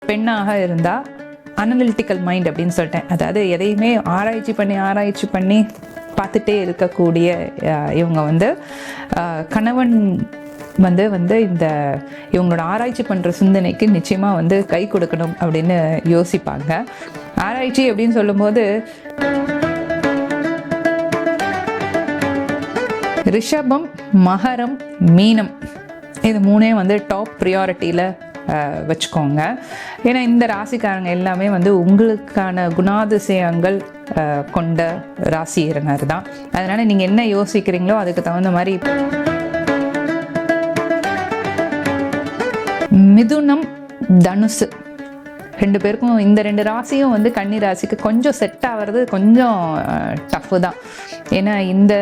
பெண்ணாக இருந்தால் analytical mind அப்படின்னு சொல்லிட்டேன். அதாவது எதையுமே ஆராய்ச்சி பண்ணி பார்த்துட்டே இருக்கக்கூடிய இவங்க வந்து கணவன் வந்து இந்த இவங்களோட ஆராய்ச்சி பண்ணுற சிந்தனைக்கு நிச்சயமாக வந்து கை கொடுக்கணும் அப்படின்னு யோசிப்பாங்க. ஆராய்ச்சி அப்படின்னு சொல்லும்போது ரிஷபம், மகரம், மீனம் இது மூணே வந்து டாப் ப்ரியாரிட்டியில் வச்சுக்கோங்க. ஏன்னா இந்த ராசிக்காரங்க எல்லாமே வந்து உங்களுக்கான குணாதிசயங்கள் கொண்ட ராசியினர் தான். அதனால் நீங்கள் என்ன யோசிக்கிறீங்களோ அதுக்கு தகுந்த மாதிரி. மிதுனம், தனுசு ரெண்டு பேருக்கும் இந்த ரெண்டு ராசியும் வந்து கன்னி ராசிக்கு கொஞ்சம் செட் ஆகிறது கொஞ்சம் டஃப்பு தான். ஏன்னா இந்த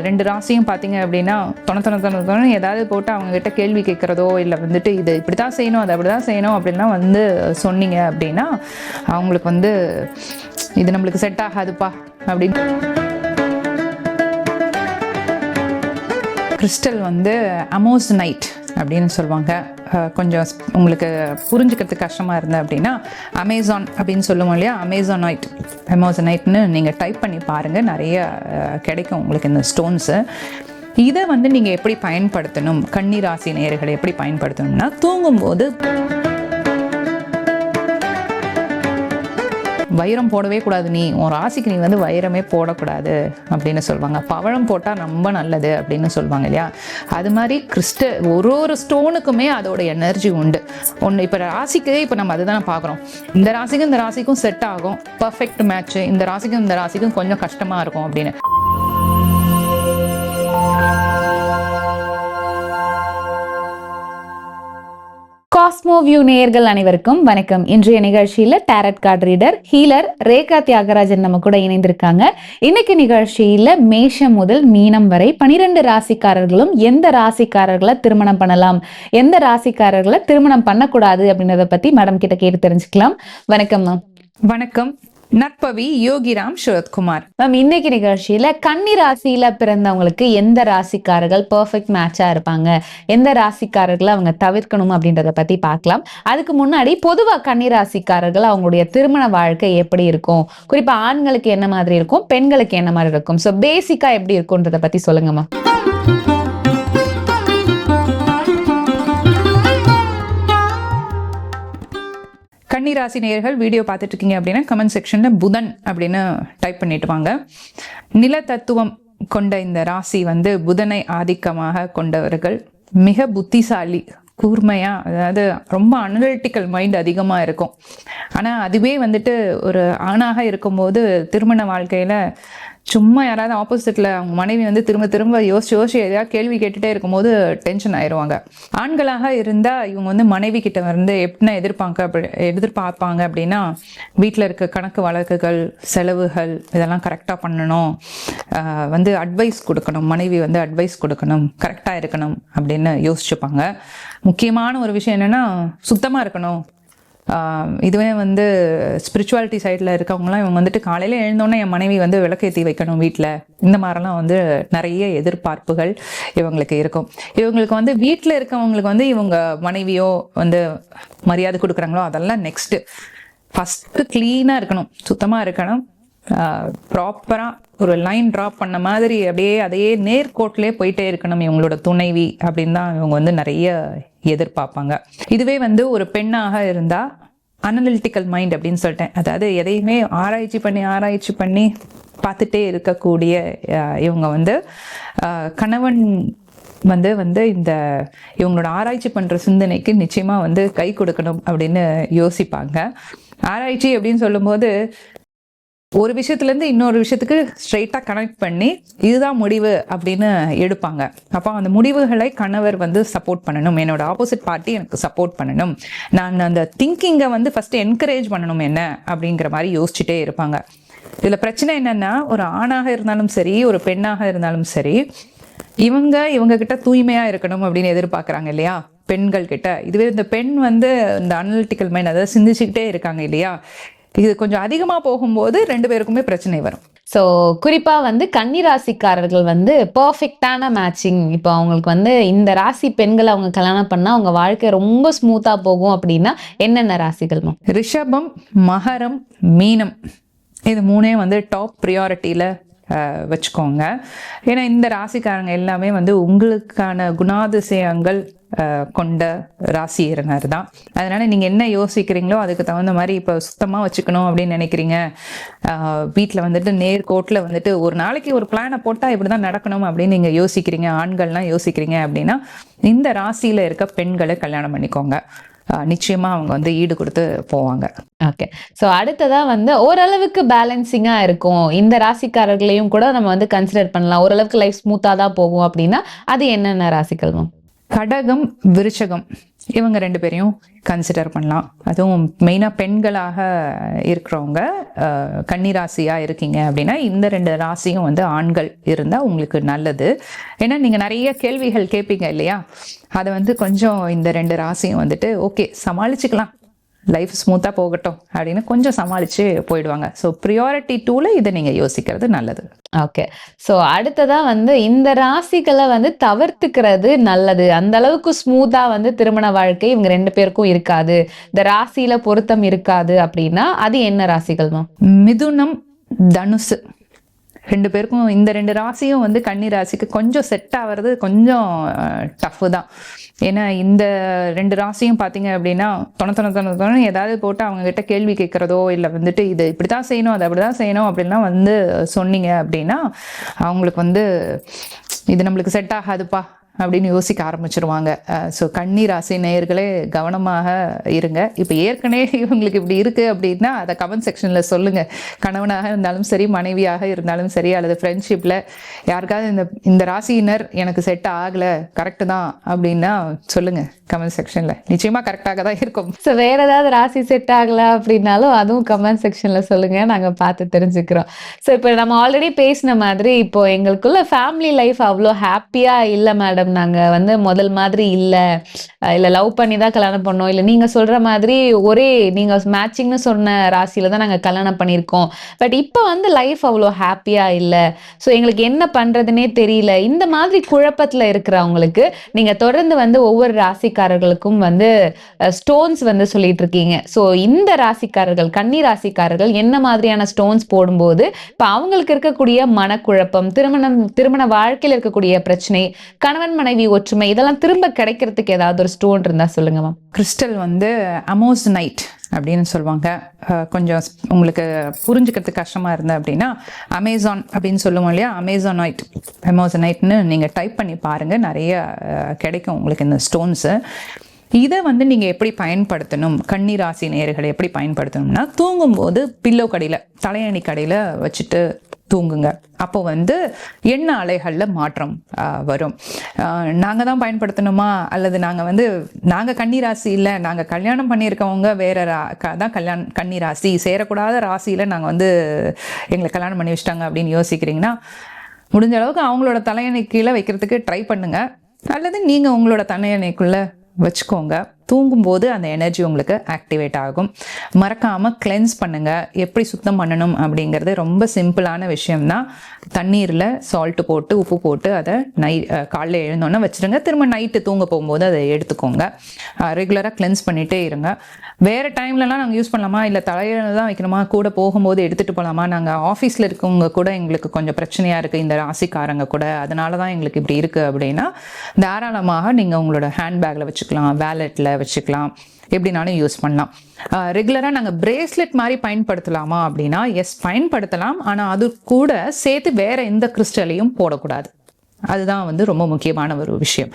ரெண்டு ராசியும் பார்த்தீங்க அப்படின்னா தொண ஏதாவது போட்டு அவங்கக்கிட்ட கேள்வி கேட்குறதோ இல்லை வந்துட்டு இது இப்படி தான் செய்யணும் அது அப்படி தான் செய்யணும் அப்படின்லாம் வந்து சொன்னீங்க அப்படின்னா அவங்களுக்கு வந்து இது நம்மளுக்கு செட் ஆகாதுப்பா அப்படின்னு. கிறிஸ்டல் வந்து அமோசனைட் அப்படின்னு சொல்லுவாங்க. கொஞ்சம் உங்களுக்கு புரிஞ்சுக்கிறதுக்கு கஷ்டமாக இருந்தது அப்படின்னா அமேசான் அப்படின்னு சொல்லுவோம் இல்லையா, அமேசானைட்னு நீங்கள் டைப் பண்ணி பாருங்கள், நிறைய கிடைக்கும் உங்களுக்கு இந்த ஸ்டோன்ஸு. இதை வந்து நீங்கள் எப்படி பயன்படுத்தணும், கன்னி ராசி நேயர்களை எப்படி பயன்படுத்தணும்னா, தூங்கும்போது வைரம் போடவே கூடாது, நீ உன் ராசிக்கு நீ வந்து வைரமே போடக்கூடாது அப்படின்னு சொல்லுவாங்க. பவழம் போட்டால் ரொம்ப நல்லது அப்படின்னு சொல்லுவாங்க இல்லையா. அது மாதிரி ஒரு ஸ்டோனுக்குமே அதோட எனர்ஜி உண்டு. ஒன்று இப்போ ராசிக்கு இப்போ நம்ம அதுதான் பார்க்குறோம். இந்த ராசிக்கும் செட் ஆகும், பர்ஃபெக்ட் மேட்ச்சு. இந்த ராசிக்கும் கொஞ்சம் கஷ்டமாக இருக்கும் அப்படின்னு. காஸ்மோ வியூ நேயர்கள் அனைவருக்கும் வணக்கம். இன்றைய நிகழ்ச்சியில tarot card reader healer Rekha Thiyagarajan நம்ம கூட இணைந்திருக்காங்க. இன்னைக்கு நிகழ்ச்சியில மேஷம் முதல் மீனம் வரை 12 ராசிக்காரர்களும் எந்த ராசிக்காரர்களை திருமணம் பண்ணலாம், எந்த ராசிக்காரர்களை திருமணம் பண்ணக்கூடாது அப்படின்றத பத்தி மேடம் கிட்ட கேட்டு தெரிஞ்சுக்கலாம். வணக்கம் மேம். வணக்கம். நற்பவி யோகிராம் சுரத்குமார். மேம், இன்னைக்கு நிகழ்ச்சியில கன்னி ராசியில பிறந்தவங்களுக்கு எந்த ராசிக்காரர்கள் பெர்ஃபெக்ட் மேட்சா இருப்பாங்க, எந்த ராசிக்காரர்களை அவங்க தவிர்க்கணும் அப்படின்றத பத்தி பார்க்கலாம். அதுக்கு முன்னாடி பொதுவா கன்னி ராசிக்காரர்கள் அவங்களுடைய திருமண வாழ்க்கை எப்படி இருக்கும், குறிப்பா ஆண்களுக்கு என்ன மாதிரி இருக்கும், பெண்களுக்கு என்ன மாதிரி இருக்கும், ஸோ பேசிக்கா எப்படி இருக்கும்ன்றத பத்தி சொல்லுங்க மேம். கன்னி ராசி நேயர்கள் வீடியோ பார்த்துட்டு இருக்கீங்க அப்படின்னா கமெண்ட் செக்ஷன்ல புதன் அப்படின்னு டைப் பண்ணிட்டு வாங்க. நில தத்துவம் கொண்ட இந்த ராசி வந்து புதனை ஆதிக்கமாக கொண்டவர்கள், மிக புத்திசாலி, கூர்மையா, அதாவது ரொம்ப அனலிட்டிக்கல் மைண்ட் அதிகமாக இருக்கும். ஆனால் அதுவே வந்துட்டு ஒரு ஆணாக இருக்கும்போது திருமண வாழ்க்கையில் சும்மா யாராவது ஆப்போசிட்டில் அவங்க மனைவி வந்து திரும்ப யோசிச்சு எதாவது கேள்வி கேட்டுகிட்டே இருக்கும்போது டென்ஷன் ஆயிடுவாங்க. ஆண்களாக இருந்தால் இவங்க வந்து மனைவி கிட்ட வந்து எப்படின்னா எதிர்பார்ப்பாங்க அப்படின்னா, வீட்டில் இருக்க கணக்கு வழக்குகள், செலவுகள் இதெல்லாம் கரெக்டாக பண்ணணும், வந்து அட்வைஸ் கொடுக்கணும், மனைவி வந்து அட்வைஸ் கொடுக்கணும், கரெக்டாக இருக்கணும் அப்படின்னு யோசிச்சுப்பாங்க. முக்கியமான ஒரு விஷயம் என்னென்னா சுத்தமாக இருக்கணும். இதுவே வந்து ஸ்பிரிச்சுவாலிட்டி சைடில் இருக்கவங்களாம் இவங்க வந்துட்டு காலையில் எழுந்தோன்னே என் மனைவி வந்து விளக்கேற்றி வைக்கணும் வீட்டில், இந்த மாதிரிலாம் வந்து நிறைய எதிர்பார்ப்புகள் இவங்களுக்கு இருக்கும். இவங்களுக்கு வந்து வீட்டில் இருக்கவங்களுக்கு வந்து இவங்க மனைவியோ வந்து மரியாதை கொடுக்குறாங்களோ அதெல்லாம் நெக்ஸ்ட்டு. ஃபஸ்ட்டு க்ளீனாக இருக்கணும், சுத்தமாக இருக்கணும், ப்ராப்பராக ஒரு லைன் ட்ராப் பண்ண மாதிரி அப்படியே அதையே நேர்கோட்டிலே போயிட்டே இருக்கணும் இவங்களோட துணைவி அப்படின்னு தான் இவங்க வந்து நிறைய எதிர்பார்ப்பாங்க. இதுவே வந்து ஒரு பெண்ணாக இருந்தால் அனலிட்டிக்கல் மைண்ட் அப்படின்னு சொல்லிட்டேன். அதாவது எதையுமே ஆராய்ச்சி பண்ணி பார்த்துட்டே இருக்கக்கூடிய இவங்க வந்து கணவன் வந்து இந்த இவங்களோட ஆராய்ச்சி பண்ணுற சிந்தனைக்கு நிச்சயமாக வந்து கை கொடுக்கணும் அப்படின்னு யோசிப்பாங்க. ஆராய்ச்சி அப்படின்னு சொல்லும்போது ஒரு விஷயத்துலேருந்து இன்னொரு விஷயத்துக்கு ஸ்ட்ரெயிட்டாக கனெக்ட் பண்ணி இதுதான் முடிவு அப்படின்னு எடுப்பாங்க. அப்போ அந்த முடிவுகளை கணவர் வந்து சப்போர்ட் பண்ணணும், என்னோட ஆப்போசிட் பார்ட்டி எனக்கு சப்போர்ட் பண்ணணும், நான் அந்த திங்கிங்கை வந்து ஃபஸ்ட்டு என்கரேஜ் பண்ணணும் என்ன அப்படிங்கிற மாதிரி யோசிச்சுட்டே இருப்பாங்க. இதில் பிரச்சனை என்னென்னா, ஒரு ஆணாக இருந்தாலும் சரி, ஒரு பெண்ணாக இருந்தாலும் சரி, இவங்க கிட்ட தூய்மையாக இருக்கணும் அப்படின்னு எதிர்பார்க்குறாங்க இல்லையா பெண்கள் கிட்ட. இதுவே இந்த பெண் வந்து இந்த அனலிட்டிக்கல் மைண்ட், அதாவது சிந்திச்சுக்கிட்டே இருக்காங்க இல்லையா, இது கொஞ்சம் அதிகமாக போகும்போது ரெண்டு பேருக்குமே பிரச்சனை வரும். ஸோ குறிப்பா வந்து கன்னி ராசிக்காரர்கள் வந்து பெர்ஃபெக்டான மேட்சிங், இப்போ அவங்களுக்கு வந்து இந்த ராசி பெண்களை அவங்க கல்யாணம் பண்ணா அவங்க வாழ்க்கை ரொம்ப ஸ்மூத்தா போகும் அப்படின்னா என்னென்ன ராசிகள்? ரிஷபம், மகரம், மீனம், இது மூணே வந்து டாப் ப்ரியாரிட்டியில் வச்சுக்கோங்க. ஏன்னா இந்த ராசிக்காரங்க எல்லாமே வந்து உங்களுக்கான குணாதிசயங்கள் கொண்ட ராசியினர் தான். அதனால நீங்க என்ன யோசிக்கிறீங்களோ அதுக்கு தகுந்த மாதிரி இப்போ சுத்தமாக வச்சுக்கணும் அப்படின்னு நினைக்கிறீங்க, வீட்டில் வந்துட்டு நேர்கோட்டில் வந்துட்டு ஒரு நாளைக்கு ஒரு பிளானை போட்டால் இப்படி தான் நடக்கணும் அப்படின்னு நீங்கள் யோசிக்கிறீங்க, ஆண்கள்லாம் யோசிக்கிறீங்க அப்படின்னா இந்த ராசியில் இருக்க பெண்களை கல்யாணம் பண்ணிக்கோங்க. நிச்சயமா அவங்க வந்து ஈடு கொடுத்து போவாங்க. ஓகே, ஸோ அடுத்ததா வந்து ஓரளவுக்கு பேலன்சிங்கா இருக்கும், இந்த ராசிக்காரர்களையும் கூட நம்ம வந்து கன்சிடர் பண்ணலாம், ஓரளவுக்கு லைஃப் ஸ்மூத்தா தான் போகும் அப்படின்னா அது என்னென்ன ராசிகள்? கடகம், விருச்சகம், இவங்க 2 பேரையும் கன்சிடர் பண்ணலாம். அதுவும் மெயினாக பெண்களாக இருக்கிறவங்க கன்னிராசியாக இருக்கீங்க அப்படின்னா இந்த 2 ராசியும் வந்து ஆண்கள் இருந்தால் உங்களுக்கு நல்லது. ஏன்னா நீங்கள் நிறைய கேள்விகள் கேட்பீங்க இல்லையா, அதை வந்து கொஞ்சம் இந்த 2 ராசியும் வந்துட்டு ஓகே சமாளிச்சுக்கலாம், லைஃப் ஸ்மூத்தாக போகட்டும் அப்படின்னு கொஞ்சம் சமாளித்து போயிடுவாங்க. ஸோ ப்ரியாரிட்டி 2ல இதை நீங்கள் யோசிக்கிறது நல்லது. ஓகே, ஸோ அடுத்ததான் வந்து இந்த ராசிகளை வந்து தவிர்த்துக்கிறது நல்லது, அந்த அளவுக்கு ஸ்மூத்தா வந்து திருமண வாழ்க்கை இவங்க 2 பேருக்கும் இருக்காது, இந்த ராசியில பொருத்தம் இருக்காது அப்படின்னா அது என்ன ராசிகள்? மிதுனம், தனுசு, 2 பேருக்கும் இந்த 2 ராசியும் வந்து கன்னி ராசிக்கு கொஞ்சம் செட் ஆகிறது கொஞ்சம் டஃப்பு தான். ஏன்னா இந்த 2 ராசியும் பார்த்தீங்க அப்படின்னா தொண ஏதாவது போட்டு அவங்க கிட்ட கேள்வி கேட்குறதோ இல்லை வந்துட்டு இது இப்படி தான் செய்யணும் அது அப்படி தான் செய்யணும் அப்படின்லாம் வந்து சொன்னீங்க அப்படின்னா அவங்களுக்கு வந்து இது நம்மளுக்கு செட் ஆகாதுப்பா அப்படின்னு யோசிக்க ஆரம்பிச்சிருவாங்க. ஸோ கன்னி ராசி நேயர்களே கவனமாக இருங்க. இப்போ ஏற்கனவே இவங்களுக்கு இப்படி இருக்குது அப்படின்னா அதை கமெண்ட் செக்ஷனில் சொல்லுங்கள். கணவனாக இருந்தாலும் சரி, மனைவியாக இருந்தாலும் சரி, அல்லது ஃப்ரெண்ட்ஷிப்பில் யாருக்காவது இந்த ராசியினர் எனக்கு செட் ஆகலை கரெக்டு தான் அப்படின்னா சொல்லுங்கள் கமெண்ட் செக்ஷனில். நிச்சயமாக கரெக்டாக தான் இருக்கும். ஸோ வேறு ஏதாவது ராசி செட் ஆகலை அப்படின்னாலும் அதுவும் கமெண்ட் செக்ஷனில் சொல்லுங்கள், நாங்கள் பார்த்து தெரிஞ்சுக்கிறோம். ஸோ இப்போ நம்ம ஆல்ரெடி பேசின மாதிரி இப்போ எங்களுக்குள்ள ஃபேமிலி லைஃப் அவ்வளோ ஹாப்பியாக இல்லை மேடம், நாங்கள் வந்து முதல் மாதிரி இல்லை லவ் பண்ணி தான் கல்யாணம் பண்ணோம், இல்லை நீங்கள் சொல்கிற மாதிரி ஒரே நீங்கள் மேட்சிங்னு சொன்ன ராசியில் தான் நாங்கள் கல்யாணம் பண்ணியிருக்கோம், பட் இப்போ வந்து லைஃப் அவ்வளோ ஹாப்பியாக இல்லை, ஸோ எங்களுக்கு என்ன பண்ணுறதுனே தெரியல, இந்த மாதிரி குழப்பத்தில் இருக்கிறவங்களுக்கு நீங்கள் தொடர்ந்து வந்து ஒவ்வொரு ராசிக்காரர்களுக்கும் வந்து ஸ்டோன்ஸ் வந்து சொல்லிட்டு இருக்கீங்க. ஸோ இந்த ராசிக்காரர்கள் கன்னி ராசிக்காரர்கள் என்ன மாதிரியான ஸ்டோன்ஸ் போடும்போது இப்போ அவங்களுக்கு இருக்கக்கூடிய மனக்குழப்பம், திருமண வாழ்க்கையில் இருக்கக்கூடிய பிரச்சனை, கணவன் மனைவி ஒற்றுமை, இதெல்லாம் திரும்ப கிடைக்கிறதுக்கு ஏதாவது ஒரு ஸ்டோன் இருந்தா சொல்லுங்க மேம். கிறிஸ்டல் வந்து அமோசனைட் அப்படின்னு சொல்லுவாங்க. கொஞ்சம் உங்களுக்கு புரிஞ்சுக்கிறதுக்கு கஷ்டமா இருந்த அப்படின்னா அமேசான் அப்படின்னு சொல்லுவோம் இல்லையா, அமேசானைட்னு நீங்க டைப் பண்ணி பாருங்க, நிறைய கிடைக்கும் உங்களுக்கு இந்த ஸ்டோன்ஸு. இதை வந்து நீங்கள் எப்படி பயன்படுத்தணும், கன்னி ராசி நேயர்களை எப்படி பயன்படுத்தணும்னா தூங்கும்போது பில்லோ கடையில், தலையணி கடையில் வச்சுட்டு தூங்குங்க. அப்போ வந்து எண்ண அலைகளில் மாற்றம் வரும். நாங்கள் தான் பயன்படுத்தணுமா, அல்லது நாங்கள் கன்னி ராசி இல்லை, நாங்கள் கல்யாணம் பண்ணியிருக்கவங்க வேற தான் கன்னி ராசி, சேரக்கூடாத ராசியில் நாங்கள் வந்து எங்களை கல்யாணம் பண்ணி வச்சிட்டாங்க அப்படின்னு யோசிக்கிறீங்கன்னா முடிஞ்ச அளவுக்கு அவங்களோட தலையணை கீழே வைக்கிறதுக்கு ட்ரை பண்ணுங்க, அல்லது நீங்கள் உங்களோட தலையணைக்குள்ளே வச்சுக்கோங்க. தூங்கும்போது அந்த எனர்ஜி உங்களுக்கு ஆக்டிவேட் ஆகும். மறக்காமல் கிளென்ஸ் பண்ணுங்கள். எப்படி சுத்தம் பண்ணணும் அப்படிங்கிறது ரொம்ப சிம்பிளான விஷயம்தான். தண்ணீரில் சால்ட்டு போட்டு உப்பு போட்டு அதை காலையில் எழுந்தோன்னே வச்சுருங்க. திரும்ப நைட்டு தூங்க போகும்போது அதை எடுத்துக்கோங்க. ரெகுலராக கிளென்ஸ் பண்ணிகிட்டே இருங்க. வேறு டைம்லலாம் நாங்கள் யூஸ் பண்ணலாமா, இல்லை தலையில் தான் வைக்கணுமா, கூட போகும்போது எடுத்துகிட்டு போகலாமா, நாங்கள் ஆஃபீஸில் இருக்கவங்க கூட எங்களுக்கு கொஞ்சம் பிரச்சனையாக இருக்குது இந்த ராசிக்காரங்க கூட, அதனால தான் எங்களுக்கு இப்படி இருக்குது அப்படின்னா தாராளமாக நீங்கள் உங்களோட ஹேண்ட்பேக்கில் வச்சுக்கலாம், வேலெட்டில் வச்சுக்கலாம், எப்படினாலும் யூஸ் பண்ணலாம். ரெகுலராக நாங்கள் பிரேஸ்லெட் மாதிரி பயன்படுத்தலாமா அப்படின்னா எஸ் பயன்படுத்தலாம், ஆனால் அது கூட சேர்த்து வேறு எந்த கிறிஸ்டலையும் போடக்கூடாது. அதுதான் வந்து ரொம்ப முக்கியமான ஒரு விஷயம்.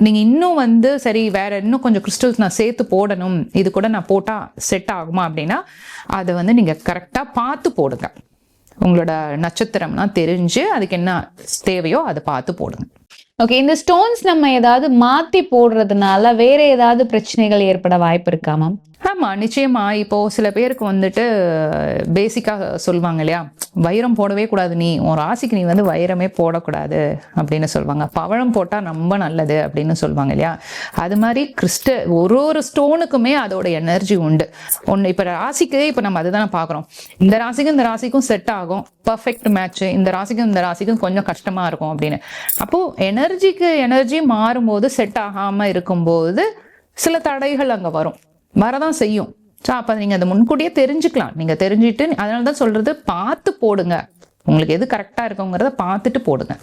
நீங்கள் இன்னும் வந்து சரி வேறு இன்னும் கொஞ்சம் கிறிஸ்டல்ஸ் நான் சேர்த்து போடணும், இது கூட நான் போட்டால் செட் ஆகுமா அப்படின்னா அதை வந்து நீங்கள் கரெக்டாக பார்த்து போடுங்க. உங்களோட நட்சத்திரம்லாம் தெரிஞ்சு அதுக்கு என்ன தேவையோ அதை பார்த்து போடுங்க. ஓகே, இந்த ஸ்டோன்ஸ் நம்ம ஏதாவது மாற்றி போடுறதுனால வேற ஏதாவது பிரச்சனைகள் ஏற்பட வாய்ப்பு இருக்கா மேம்? ஆமா, நிச்சயமா. இப்போ சில பேருக்கு வந்துட்டு பேசிக்கா சொல்லுவாங்க இல்லையா, வைரம் போடவே கூடாது, நீ உன் ராசிக்கு நீ வந்து வைரமே போடக்கூடாது அப்படின்னு சொல்லுவாங்க. பவழம் போட்டா ரொம்ப நல்லது அப்படின்னு சொல்லுவாங்க இல்லையா. அது மாதிரி ஒரு ஒரு ஸ்டோனுக்குமே அதோட எனர்ஜி உண்டு. ஒன்று இப்போ ராசிக்கு இப்போ நம்ம அதுதான் பார்க்குறோம். இந்த ராசிக்கும் இந்த ராசிக்கும் செட் ஆகும், பர்ஃபெக்ட் மேட்ச். இந்த ராசிக்கும் இந்த ராசிக்கும் கொஞ்சம் கஷ்டமா இருக்கும் அப்படின்னு. அப்போ எனர்ஜி மாறும்போது, செட் ஆகாம இருக்கும்போது சில தடைகள் அங்க வரதான் செய்யும். ஸோ அப்போ நீங்கள் அதை முன்கூட்டியே தெரிஞ்சுக்கலாம். நீங்கள் தெரிஞ்சுட்டு, அதனால தான் சொல்றது, பார்த்து போடுங்க. உங்களுக்கு எது கரெக்டாக இருக்குங்கிறத பார்த்துட்டு போடுங்க.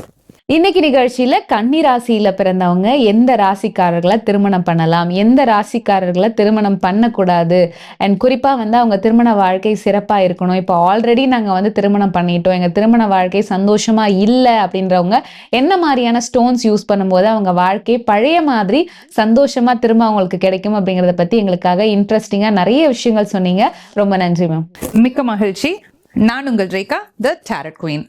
இன்னைக்கு நிகழ்ச்சியில கன்னி ராசியில பிறந்தவங்க எந்த ராசிக்காரர்களை திருமணம் பண்ணலாம், எந்த ராசிக்காரர்களை திருமணம் பண்ணக்கூடாது, அண்ட் குறிப்பா வந்து அவங்க திருமண வாழ்க்கை சிறப்பா இருக்கணும், இப்போ ஆல்ரெடி நாங்க வந்து திருமணம் பண்ணிட்டோம், எங்க திருமண வாழ்க்கை சந்தோஷமா இல்லை அப்படின்றவங்க என்ன மாதிரியான ஸ்டோன்ஸ் யூஸ் பண்ணும்போது அவங்க வாழ்க்கை பழைய மாதிரி சந்தோஷமா திரும்ப அவங்களுக்கு கிடைக்கும் அப்படிங்கறத பத்தி எங்களுக்காக இன்ட்ரெஸ்டிங்கா நிறைய விஷயங்கள் சொன்னீங்க. ரொம்ப நன்றி மேம். மிக்க மகிழ்ச்சி. நான் உங்கள் ரேகா, த டாரட் குயின்.